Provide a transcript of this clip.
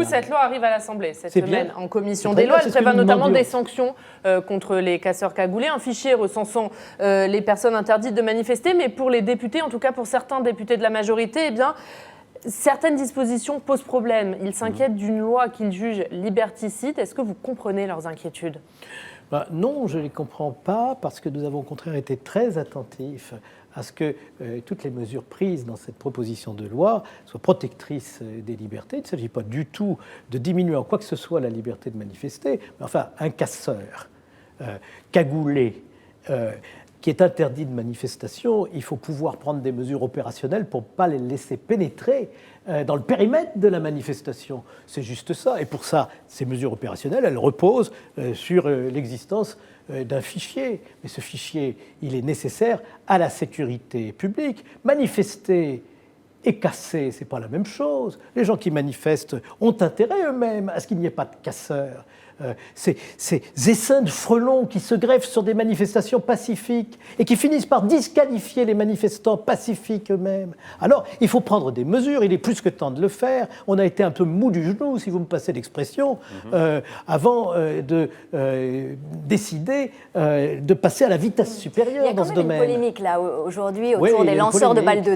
cette loi arrive à l'Assemblée cette C'est semaine bien. en commission C'est des très lois. bien, Elle c'est ce que prévoit nous notamment demandions. des sanctions contre les casseurs cagoulés, un fichier recensant les personnes interdites de manifester. Mais pour les députés, en tout cas pour certains députés de la majorité, eh bien, certaines dispositions posent problème. Ils s'inquiètent d'une loi qu'ils jugent liberticide. Est-ce que vous comprenez leurs inquiétudes ? Non, je ne les comprends pas, parce que nous avons au contraire été très attentifs à ce que toutes les mesures prises dans cette proposition de loi soient protectrices des libertés. Il ne s'agit pas du tout de diminuer en quoi que ce soit la liberté de manifester, mais enfin, un casseur cagoulé qui est interdit de manifestation, il faut pouvoir prendre des mesures opérationnelles pour ne pas les laisser pénétrer dans le périmètre de la manifestation. C'est juste ça. Et pour ça, ces mesures opérationnelles, elles reposent sur l'existence d'un fichier. Mais ce fichier, il est nécessaire à la sécurité publique. Manifester et casser, ce n'est pas la même chose. Les gens qui manifestent ont intérêt eux-mêmes à ce qu'il n'y ait pas de casseurs. Ces essaims de frelons qui se greffent sur des manifestations pacifiques et qui finissent par disqualifier les manifestants pacifiques eux-mêmes. Alors, il faut prendre des mesures, il est plus que temps de le faire. On a été un peu mou du genou, si vous me passez l'expression, avant de décider de passer à la vitesse supérieure dans ce domaine. Il y a quand même une polémique là aujourd'hui autour des lanceurs de balles de